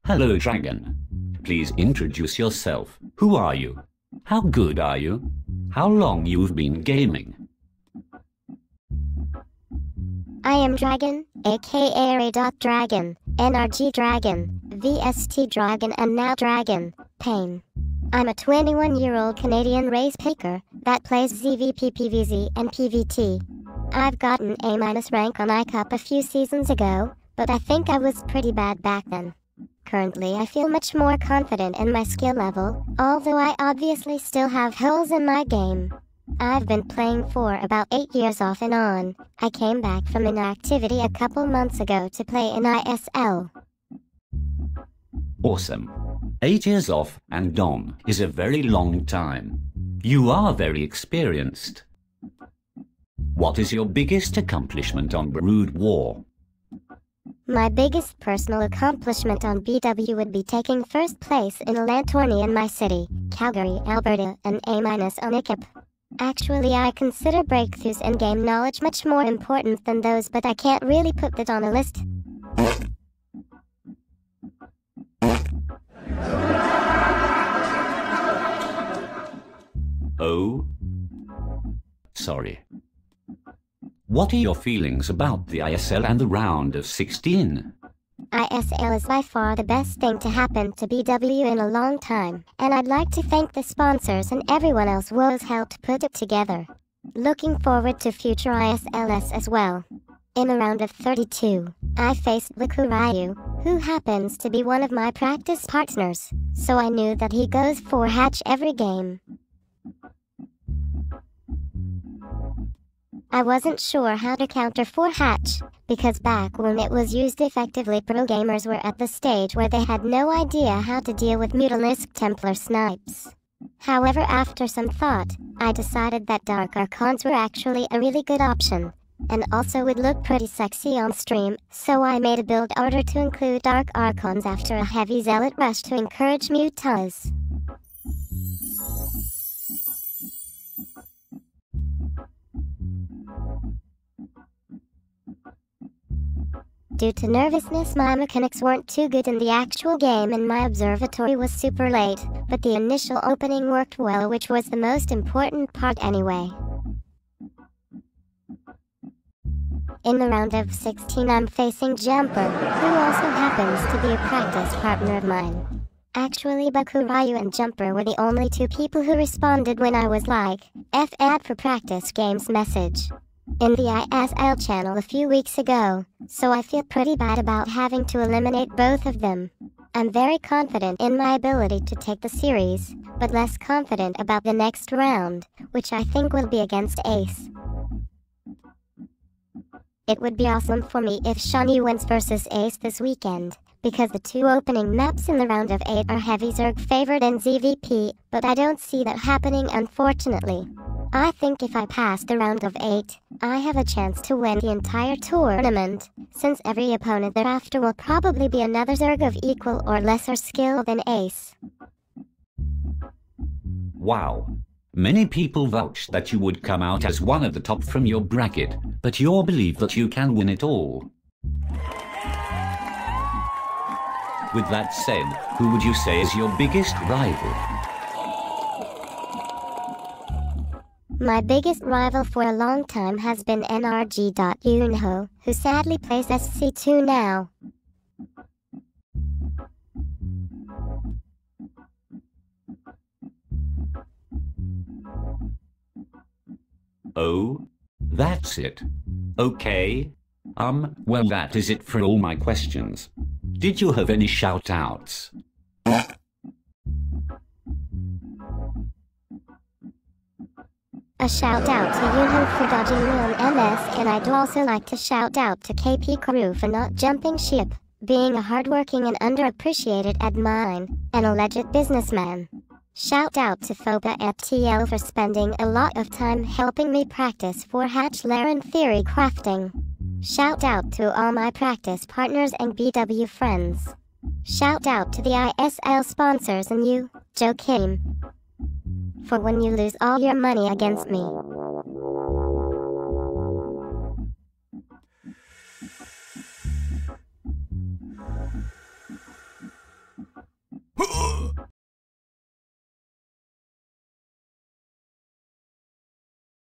Hello, Dragon. Please introduce yourself. Who are you? How good are you? How long you've been gaming? I am Dragon, aka rA.DragOn, NrG.DragOn, VST.DragOn and now Dragon, PaiN. I'm a 21-year-old Canadian race picker that plays ZVP, PvZ and PvT. I've gotten A- rank on iCup a few seasons ago, but I think I was pretty bad back then. Currently I feel much more confident in my skill level, although I obviously still have holes in my game. I've been playing for about 8 years off and on. I came back from inactivity a couple months ago to play in ISL. Awesome. 8 years off and on is a very long time. You are very experienced. What is your biggest accomplishment on Brood War? My biggest personal accomplishment on BW would be taking first place in a LAN tourney in my city, Calgary, Alberta, and A- on iCup. Actually, I consider breakthroughs in game knowledge much more important than those, but I can't really put that on a list. Oh? Sorry. What are your feelings about the ISL and the round of 16? ISL is by far the best thing to happen to BW in a long time, and I'd like to thank the sponsors and everyone else who has helped put it together. Looking forward to future ISLs as well. In a round of 32, I faced Bakuryu, who happens to be one of my practice partners, so I knew that he goes for hatch every game. I wasn't sure how to counter 4-hatch, because back when it was used effectively, pro gamers were at the stage where they had no idea how to deal with Mutalisk Templar snipes. However, after some thought, I decided that Dark Archons were actually a really good option, and also would look pretty sexy on stream, so I made a build order to include Dark Archons after a heavy Zealot rush to encourage Mutas. Due to nervousness, my mechanics weren't too good in the actual game and my observatory was super late, but the initial opening worked well, which was the most important part anyway. In the round of 16 I'm facing Jumper, who also happens to be a practice partner of mine. Actually, Bakuryu and Jumper were the only two people who responded when I was like, F-ad for practice games message in the ISL channel a few weeks ago, so I feel pretty bad about having to eliminate both of them. I'm very confident in my ability to take the series, but less confident about the next round, which I think will be against Ace. It would be awesome for me if Shani wins versus Ace this weekend, because the two opening maps in the round of 8 are heavy Zerg favored in ZVP, but I don't see that happening, unfortunately. I think if I pass the round of 8, I have a chance to win the entire tournament, since every opponent thereafter will probably be another Zerg of equal or lesser skill than Ace. Wow. Many people vouched that you would come out as one of the top from your bracket, but you all believe that you can win it all. With that said, who would you say is your biggest rival? My biggest rival for a long time has been NrG.DragOn, who sadly plays SC2 now. Oh? That's it. Okay. Well, that is it for all my questions. Did you have any shout-outs? A shout out to Yunho for dodging me on MS, and I'd also like to shout out to KP Crew for not jumping ship, being a hardworking and underappreciated admin, and a legit businessman. Shout out to Foba FTL for spending a lot of time helping me practice 4-hatch Laren theory crafting. Shout out to all my practice partners and BW friends. Shout out to the ISL sponsors and you, Joakim, for when you lose all your money against me.